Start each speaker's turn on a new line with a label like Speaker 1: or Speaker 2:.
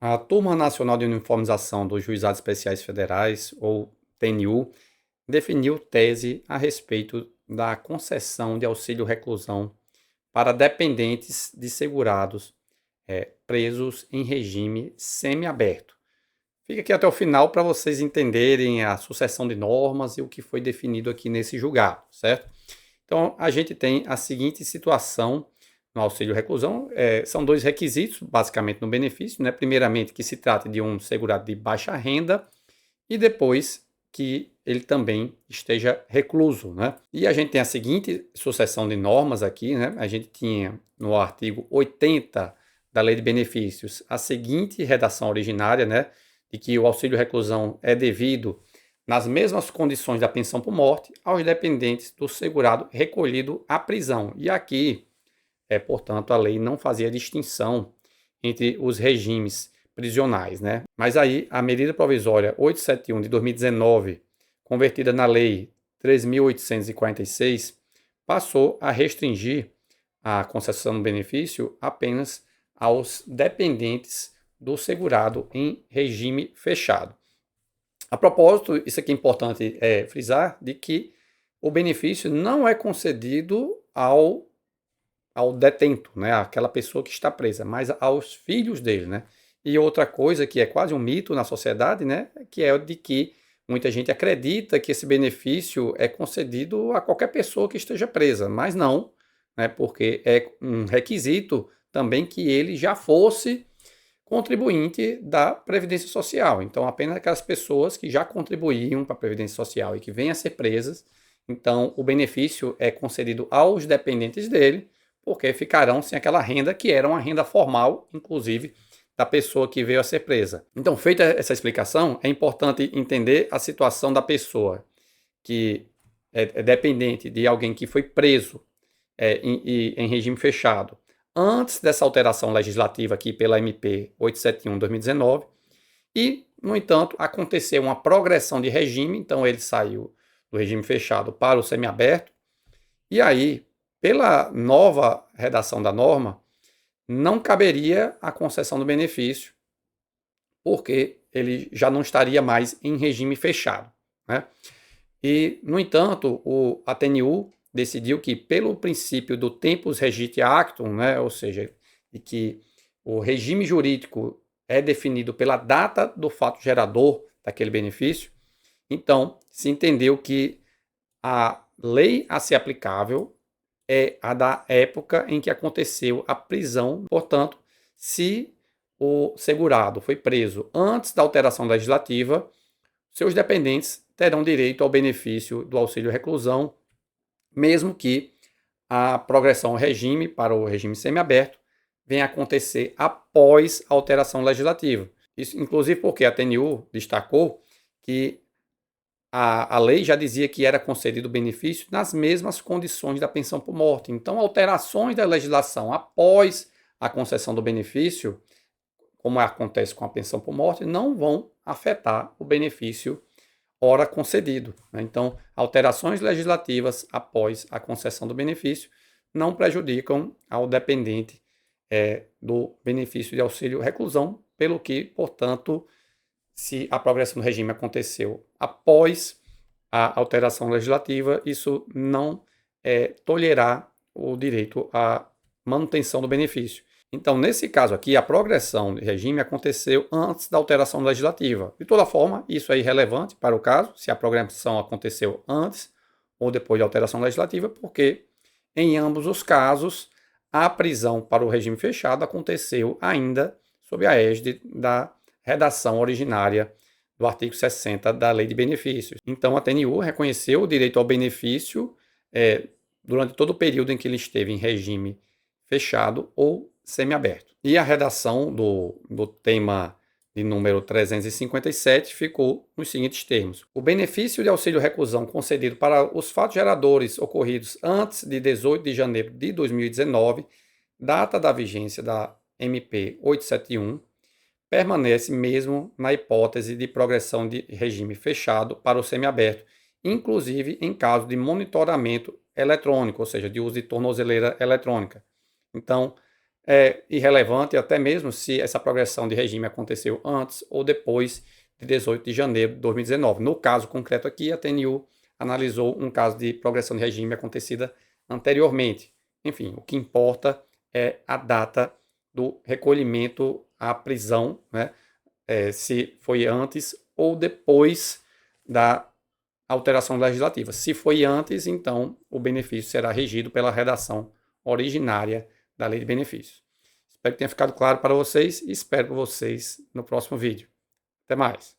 Speaker 1: A Turma Nacional de Uniformização dos Juizados Especiais Federais, ou TNU, definiu tese a respeito da concessão de auxílio-reclusão para dependentes de segurados presos em regime semiaberto. Fica aqui até o final para vocês entenderem a sucessão de normas e o que foi definido aqui nesse julgado, certo? Então, a gente tem a seguinte situação no auxílio-reclusão. São dois requisitos, basicamente, no benefício, né? Primeiramente, que se trate de um segurado de baixa renda e depois que ele também esteja recluso, né? E a gente tem a seguinte sucessão de normas aqui, né? A gente tinha no artigo 80 da Lei de Benefícios a seguinte redação originária, né? De que o auxílio-reclusão é devido nas mesmas condições da pensão por morte aos dependentes do segurado recolhido à prisão. E aqui, portanto, a lei não fazia distinção entre os regimes prisionais, né? Mas aí a medida provisória 871 de 2019, convertida na lei 3.846, passou a restringir a concessão do benefício apenas aos dependentes do segurado em regime fechado. A propósito, isso aqui é importante frisar, de que o benefício não é concedido ao detento, né, aquela pessoa que está presa, mas aos filhos dele, né? E outra coisa que é quase um mito na sociedade, né, que é o de que muita gente acredita que esse benefício é concedido a qualquer pessoa que esteja presa, mas não, né, porque é um requisito também que ele já fosse contribuinte da Previdência Social. Então, apenas aquelas pessoas que já contribuíam para a Previdência Social e que venham a ser presas, então o benefício é concedido aos dependentes dele, porque ficarão sem aquela renda que era uma renda formal, inclusive, da pessoa que veio a ser presa. Então, feita essa explicação, é importante entender a situação da pessoa que é dependente de alguém que foi preso em regime fechado antes dessa alteração legislativa aqui pela MP 871/2019 e, no entanto, aconteceu uma progressão de regime, então ele saiu do regime fechado para o semiaberto e aí, pela nova redação da norma, não caberia a concessão do benefício, porque ele já não estaria mais em regime fechado, né? E, no entanto, a TNU decidiu que, pelo princípio do tempus regit actum, né, ou seja, de que o regime jurídico é definido pela data do fato gerador daquele benefício, então se entendeu que a lei a ser aplicável é a da época em que aconteceu a prisão. Portanto, se o segurado foi preso antes da alteração legislativa, seus dependentes terão direito ao benefício do auxílio-reclusão, mesmo que a progressão ao regime para o regime semiaberto venha a acontecer após a alteração legislativa. Isso, inclusive, porque a TNU destacou que a lei já dizia que era concedido o benefício nas mesmas condições da pensão por morte. Então, alterações da legislação após a concessão do benefício, como acontece com a pensão por morte, não vão afetar o benefício ora concedido, né? Então, alterações legislativas após a concessão do benefício não prejudicam ao dependente do benefício de auxílio-reclusão, pelo que, portanto, se a progressão do regime aconteceu após a alteração legislativa, isso não tolherá o direito à manutenção do benefício. Então, nesse caso aqui, a progressão de regime aconteceu antes da alteração legislativa. De toda forma, isso é irrelevante para o caso, se a progressão aconteceu antes ou depois da alteração legislativa, porque em ambos os casos, a prisão para o regime fechado aconteceu ainda sob a égide da redação originária do artigo 60 da Lei de Benefícios. Então, a TNU reconheceu o direito ao benefício durante todo o período em que ele esteve em regime fechado ou semiaberto. E a redação do tema de número 357 ficou nos seguintes termos: o benefício de auxílio-reclusão concedido para os fatos geradores ocorridos antes de 18 de janeiro de 2019, data da vigência da MP 871, permanece mesmo na hipótese de progressão de regime fechado para o semiaberto, inclusive em caso de monitoramento eletrônico, ou seja, de uso de tornozeleira eletrônica. Então, é irrelevante, até mesmo se essa progressão de regime aconteceu antes ou depois de 18 de janeiro de 2019. No caso concreto aqui, a TNU analisou um caso de progressão de regime acontecida anteriormente. Enfim, o que importa é a data do recolhimento à prisão, né? Se foi antes ou depois da alteração legislativa. Se foi antes, então o benefício será regido pela redação originária da lei de benefícios. Espero que tenha ficado claro para vocês e espero vocês no próximo vídeo. Até mais!